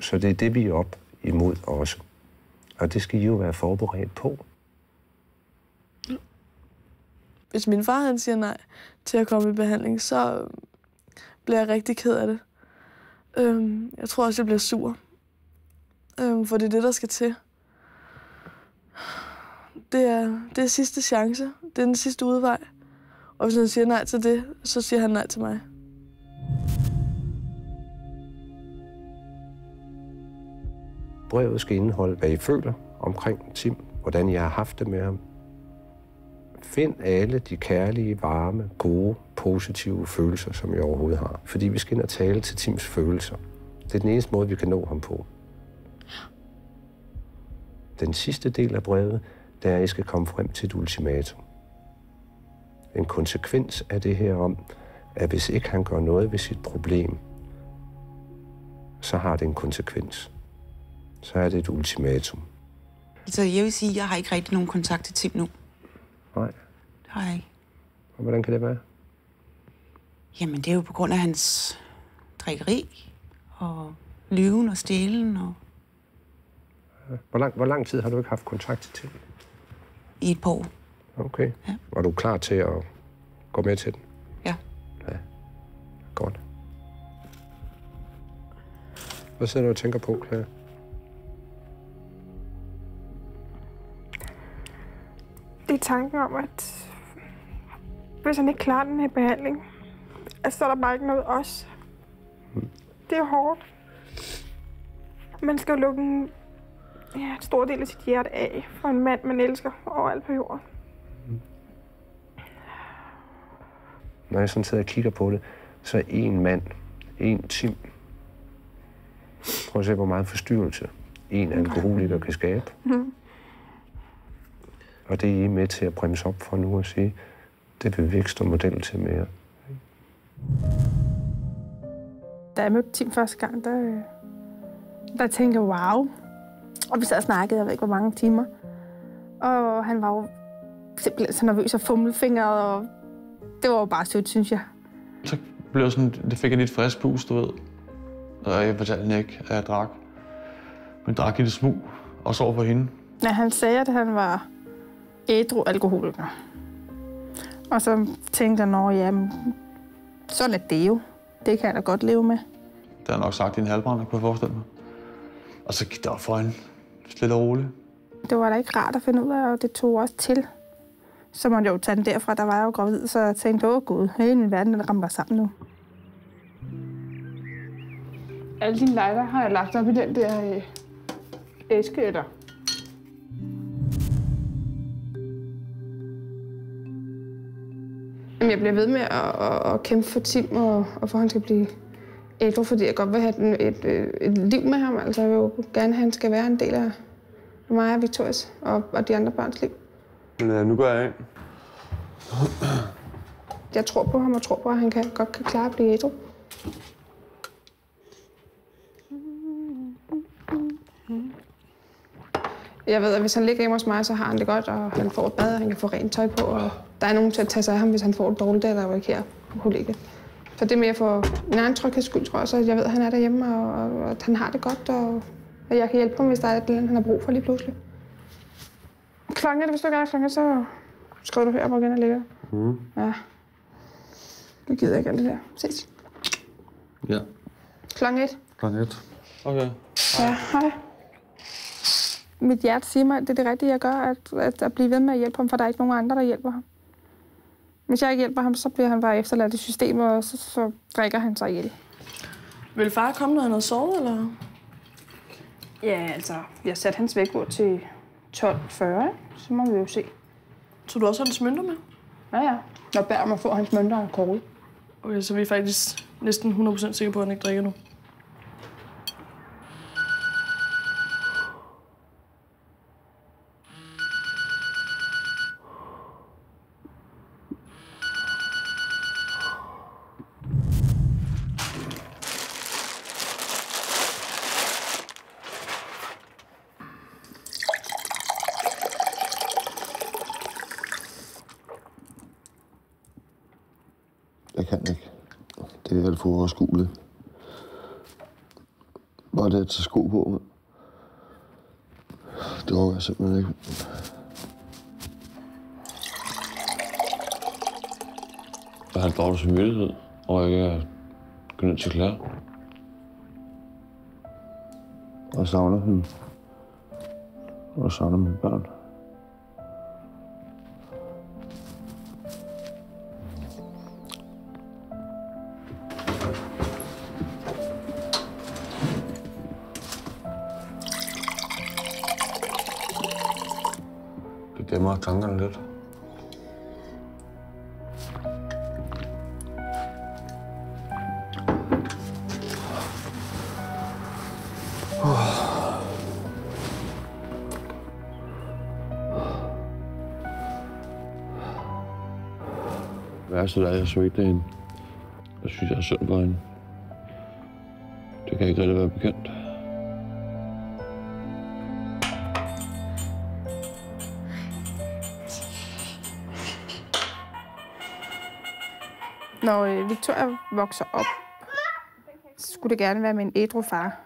Så det er det, vi er op imod også. Og det skal I jo være forberedt på. Hvis min far han siger nej til at komme i behandling, så bliver jeg rigtig ked af det. Jeg tror også, jeg bliver sur. For det er det, der skal til. Det er sidste chance. Det er den sidste udvej. Og hvis han siger nej til det, så siger han nej til mig. Brevet skal indeholde, hvad I føler omkring Tim, hvordan jeg har haft det med ham. Find alle de kærlige, varme, gode, positive følelser, som jeg overhovedet har. Fordi vi skal ind og tale til Tims følelser. Det er den eneste måde, vi kan nå ham på. Den sidste del af brevet, det er, at I skal komme frem til et ultimatum. En konsekvens af det her om, at hvis ikke han gør noget ved sit problem, så har det en konsekvens. Så er det et ultimatum. Så jeg vil sige, at jeg har ikke rigtig nogen kontakt til Tim nu. Nej. Det har jeg ikke. Og hvordan kan det være? Jamen, det er jo på grund af hans drikkeri og lyven og stjælen og... Hvor lang tid har du ikke haft kontakt til Tim? I et par år. Okay. Ja. Var du klar til at gå med til den? Ja. Ja. Godt. Hvad sidder du og tænker på, Claire? Det er tanken om, at hvis han ikke klarer den her behandling, så er der bare ikke noget os. Det er hårdt. Man skal jo lukke en stor del af sit hjerte af for en mand, man elsker overalt på jorden. Når jeg sådan sidder og kigger på det, så er en mand, en Tim. Prøv at se, hvor meget forstyrrelse en alkoholiker kan skabe. Og det er I med til at bremse op for nu og sige, det vil vi ikke stå model til mere. Da jeg mødte Tim første gang, der tænkte jeg, wow. Og vi sad og snakkede, jeg ved ikke hvor mange timer. Og han var jo simpelthen så nervøs og fummelfingret, og det var jo bare sødt, synes jeg. Så blev jeg sådan, det fik jeg lidt frisk pust, du ved. Og jeg fortalte hende ikke, at jeg drak. Men drak i det smug, også over for hende. Ja, han sagde, at han var ædru alkoholiker. Og så tænkte jeg, jamen, sådan er det jo. Det kan jeg da godt leve med. Det har jeg nok sagt i en halvbrænder, kunne jeg forestille mig. Og så gik der op for hende, stille og roligt. Det var da ikke rart at finde ud af, og det tog også til. Så måtte jeg jo tage den derfra, der var jeg jo gravid, så jeg tænkte, gud, hele min verden, den rammer sammen nu. Alle dine lighter har jeg lagt op i den der æske, eller? Jamen, jeg bliver ved med at kæmpe for Tim, og for at han skal blive ældre, fordi jeg godt vil have et liv med ham. Altså, jeg vil jo gerne, at han skal være en del af mig og Victorias og de andre børns liv. Men nu går jeg ind. Jeg tror på ham og tror på, at han godt kan klare at blive ædru. Jeg ved, at hvis han ligger hjemme hos mig, så har han det godt, og han får et bad, og han kan få rent tøj på, og der er nogen til at tage sig af ham, hvis han får det dårligt, eller ikke her på kollegiet. Så det er mere for min egen trygheds skyld, tror jeg, så jeg ved, at han er derhjemme, og at han har det godt, og at jeg kan hjælpe ham, hvis der er et eller andet, han har brug for lige pludselig. Klokken, hvis du gerne klokken, så skriver du her, hvor igen ligger. Ja. Det gider jeg ikke alt det der. Ses. Ja. Klokken 1. Klokken 1. Okay. Ja, hej. Mit hjerte siger mig, at det er det rigtige, jeg gør, at blive ved med at hjælpe ham, for der er ikke nogen andre, der hjælper ham. Hvis jeg ikke hjælper ham, så bliver han bare efterladt i systemet, og så drikker han sig ihjel. Vil far komme, når han har sovet, eller? Ja, altså, jeg satte hans vægtbord til 12:40, så må vi jo se. Så du også har hans mønter med? Ja. Når bærer mig få hans mønter og kåre. Okay, så vi er faktisk næsten 100% sikre på, at han ikke drikker nu. Jeg kan ikke. Det er alt for overskueligt. Bare det at tage sko på, mand. Det overgår jeg simpelthen ikke. Jeg har en dårlig samvittighed, og jeg går ned til Claire. Og jeg savner hende. Og jeg savner mine børn. Det dæmmer tankerne lidt. Værste er, at jeg så ikke derinde. Jeg synes, jeg er synd for hende. Det kan ikke rigtig være bekendt. Når Victoria vokser op, så skulle det gerne være med en ædru far.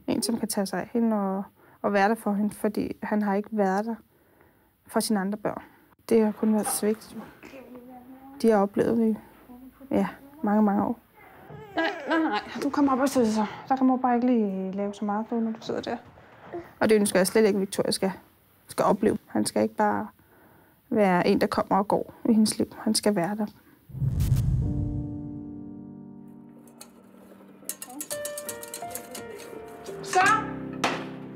En, som kan tage sig af hende og være der for hende, fordi han har ikke været der for sine andre børn. Det har kun været svigt. De har oplevet det i mange år. Nej. Du kommer op og sidder så. Der kan man bare ikke lige lave så meget på, når du sidder der. Og det ønsker jeg slet ikke, at Victoria skal opleve. Han skal ikke bare være en, der kommer og går i hendes liv. Han skal være der. Så!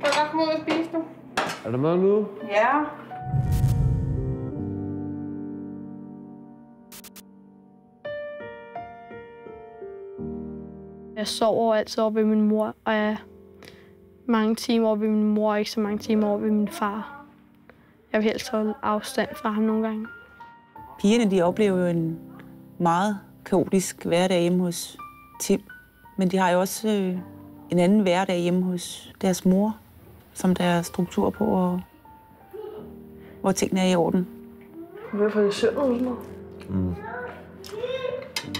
Kan du godt komme ud og spise nu? Er der mad nu? Ja. Jeg sover altid over ved min mor, og jeg er mange timer over ved min mor, og ikke så mange timer over ved min far. Jeg vil helst holde afstand fra ham nogle gange. Pigerne, de oplever jo en meget kaotisk hverdag hjemme hos Tim. Men de har jo også en anden hverdag hjemme hos deres mor, som der er struktur på, og hvor tingene er i orden. Hvorfor er det synd og sådan noget?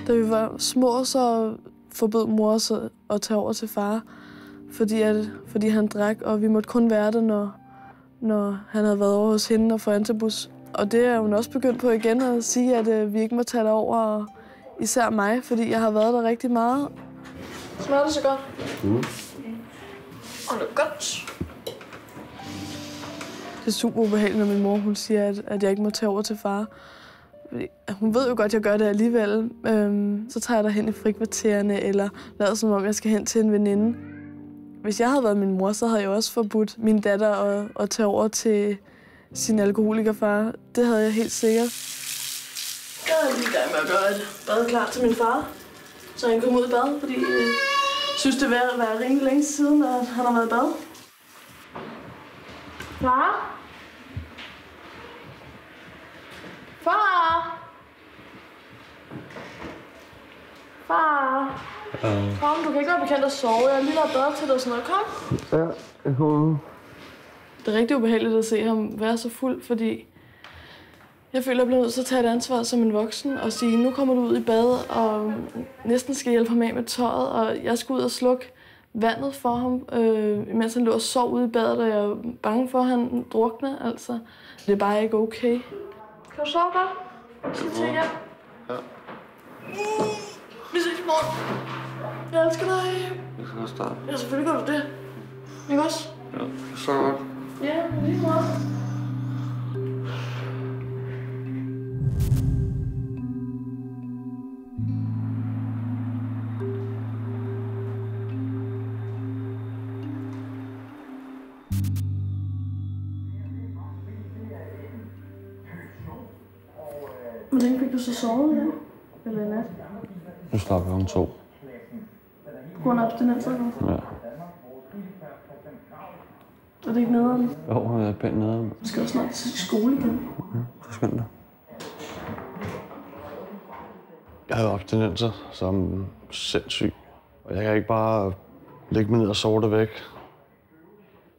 Da vi var små, så forbød mor os at tage over til far, fordi han drak, og vi måtte kun være der, når han havde været over hos hende og få antabus. Og det er hun også begyndt på igen at sige, at vi ikke må tage derover, og især mig, fordi jeg har været der rigtig meget. Smager det så godt? Og det er godt. Det er super ubehageligt, når min mor hun siger, at jeg ikke må tage over til far. Hun ved jo godt, at jeg gør det alligevel. Så tager jeg derhen i frikvartererne, eller lader som om, jeg skal hen til en veninde. Hvis jeg havde været min mor, så havde jeg også forbudt min datter at tage over til sin alkoholikerfar. Det havde jeg helt sikkert. Jeg er lige i gang med at gøre et bad klar til min far, så han kommer ud i bad, fordi jeg synes, det er ved at være rimelig længe siden, at han har været i bad. Far? Far! Far! Kom, du kan ikke være bekendt at sove. Jeg har lige lavet bad til dig og sådan noget. Kom! Ja, jeg kommer. Det er rigtig ubehageligt at se ham være så fuld, fordi jeg føler, at jeg bliver nødt til at tage et ansvar som en voksen og sige, nu kommer du ud i bad og næsten skal hjælpe ham af med tøjet, og jeg skal ud og slukke vandet for ham, mens han lå og sov ude i badet, og jeg er bange for, at han drukner, altså. Det er bare ikke okay. Kan du sove godt? Sig til jer. Ja. Vi ses i morgen. Jeg elsker dig. Jeg skal også starte. Ja, selvfølgelig gør du det. Ikke også? Ja, så godt. Ja, lige meget. Hvor længe fik du så sovet, ja? Eller i nat? Nu slapper jeg om 2. På grund af abstinenser, eller? Ja. Er det ikke nederen? Jo, jeg er pænt nede. Du skal jo snart til skole igen. Så skynd dig. Jeg har jo abstinenser som sindssyg. Og jeg kan ikke bare lægge mig ned og sove det væk.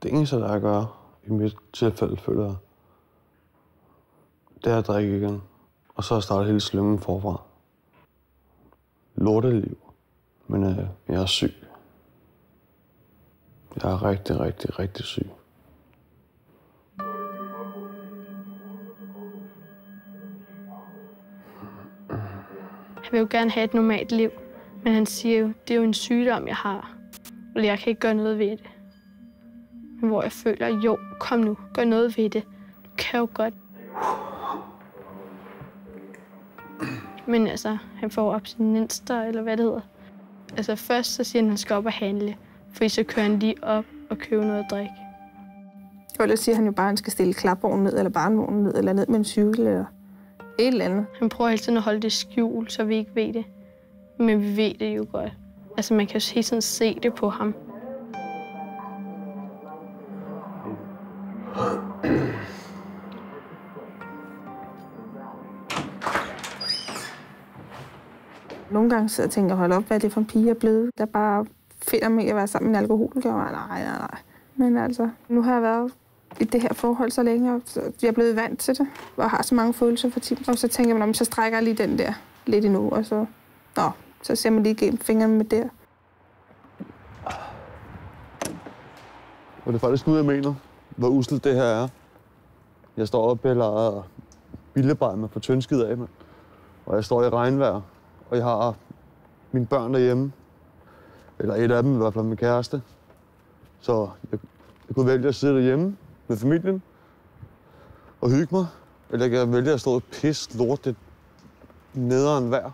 Det eneste, der er at gøre, i mit tilfælde, føler jeg, det er at drikke igen. Og så starter hele slyngen forfra. Lorteliv. Men jeg er syg. Jeg er rigtig, rigtig, rigtig syg. Han vil jo gerne have et normalt liv, men han siger jo, det er jo en sygdom, jeg har, og jeg kan ikke gøre noget ved det. Men hvor jeg føler, jo, kom nu, gør noget ved det. Du kan jo godt. Men altså, han får abstinenser, eller hvad det hedder. Altså først så siger han, at han skal op og handle, fordi så kører han lige op og køber noget at drikke. Og ellers siger han jo bare, at han skal stille klapvognen ned, eller barnevognen ned, eller ned med en cykel, eller et eller andet. Han prøver hele tiden at holde det skjult, så vi ikke ved det. Men vi ved det jo godt. Altså man kan jo hele tiden se det på ham. Nogle gange sidder jeg og tænker, hold op, hvad er det for en pige, jeg er blevet? Der bare finder med at være sammen med en alkoholiker. Nej. Men altså, nu har jeg været i det her forhold så længe, og jeg er blevet vant til det, og har så mange følelser for Tim. Og så tænker man, så strækker jeg lige den der lidt endnu, og så ser man lige igennem fingrene med der. Og det er faktisk nu, jeg mener, hvor usselt det her er. Jeg står og piller billebar med på tyndskid af, mand. Og jeg står i regnvejr, og jeg har mine børn derhjemme. Eller et af dem, i hvert fald min kæreste. Så jeg kunne vælge at sidde derhjemme med familien og hygge mig. Eller jeg kan vælge at stå og pisse lortet nederen vejr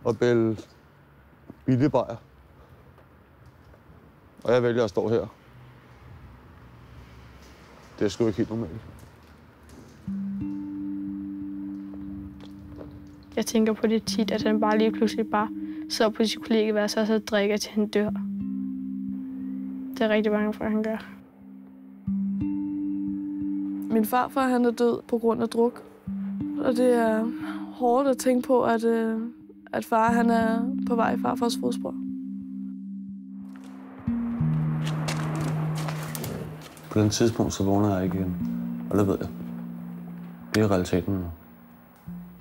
og bælge billebajer. Og jeg vælger at stå her. Det er sgu ikke helt normalt. Jeg tænker på det tit, at han bare lige pludselig sidder på sit kollegeværelse og så drikker til han dør. Det er rigtig bange for, at han gør. Min farfar han er død på grund af druk. Og det er hårdt at tænke på, at far han er på vej i farfars fodspor. På den tidspunkt, så vågner jeg ikke igen. Og det ved jeg. Det er realiteten.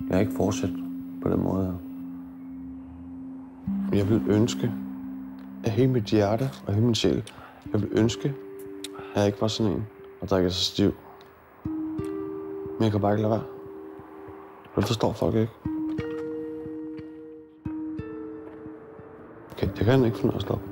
Jeg er ikke fortsat på den måde her. Jeg vil ønske af hele mit hjerte og hele min sjæl, jeg vil ønske, at jeg ikke var sådan en, og drikker sig stiv. Men jeg kan bare ikke lade være. Det forstår folk ikke. Okay, jeg kan ikke finde ud af at stoppe.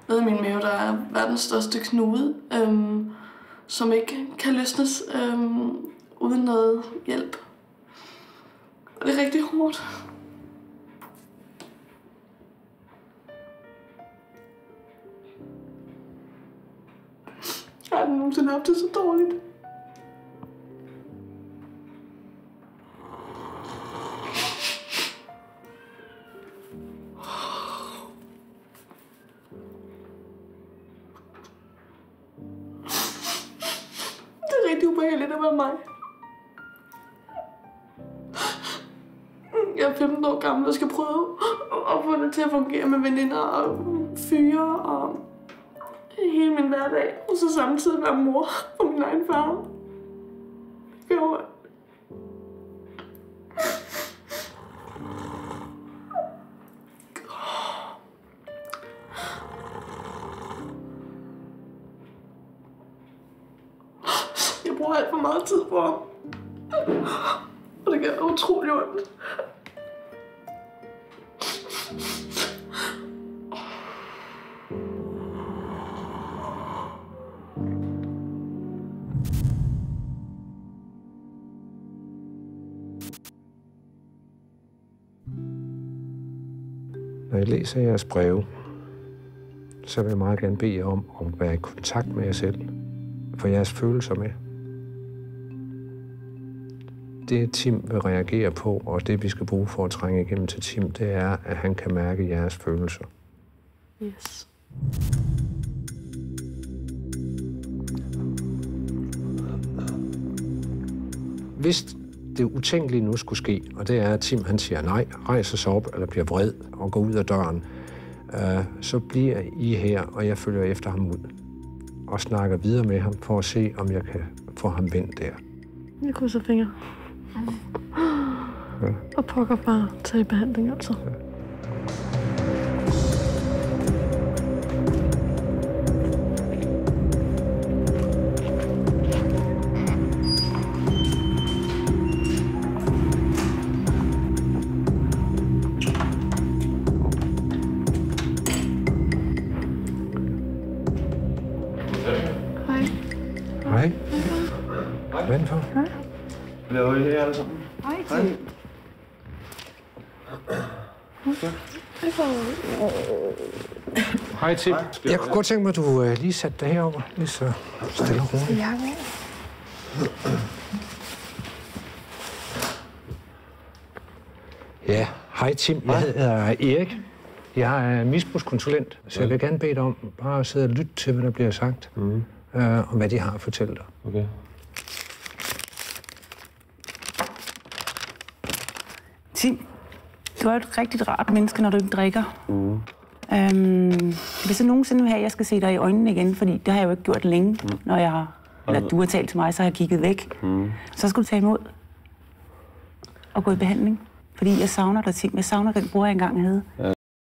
Nede i min mave, der er verdens største knude, som ikke kan løsnes uden noget hjælp. Og det er rigtig hårdt. Jeg har aldrig nogensinde haft det så dårligt. Det er ubehageligt at være mig. Jeg er 15 år gammel og skal prøve at få det til at fungere med veninder og fyre og hele min hverdag. Og så samtidig være mor for min egen far. Det gør ondt. Jeg bruger alt for meget tid på ham. Og det gør utrolig ondt. Når jeg læser jeres breve, så vil jeg meget gerne bede jer om at være i kontakt med jer selv. Få jeres følelser med. Det Tim vil reagere på, og det vi skal bruge for at trænge igennem til Tim, det er, at han kan mærke jeres følelser. Yes. Hvis det utænkelige nu skulle ske, og det er, at Tim han siger nej, rejser sig op eller bliver vred og går ud af døren, så bliver I her, og jeg følger efter ham ud. Og snakker videre med ham for at se, om jeg kan få ham vendt der. Jeg krydser fingre. Ja. Og pokker bare til behandling, altså. Ja. Hej. Hvad er det for? Hej. Laver I her alle sammen? Hej. Hej, Tim. Jeg kunne godt tænke mig, at du lige satte dig herover. Lige så stille og roligt. Ja, hej Tim. Jeg hedder Erik. Jeg er misbrugskonsulent, så jeg vil gerne bede dig om bare at sidde og lytte til, hvad der bliver sagt. Og hvad de har at fortælle dig. Okay. Tim, du er et rigtig rart menneske, når du ikke drikker. Hvis jeg nogensinde vil have, at jeg skal se dig i øjnene igen, fordi det har jeg jo ikke gjort længe, når jeg har, eller du har talt til mig, så har jeg kigget væk. Så skal du tage imod og gå i behandling. Fordi jeg savner dig, Tim. Jeg savner den bror, jeg engang havde. Ja.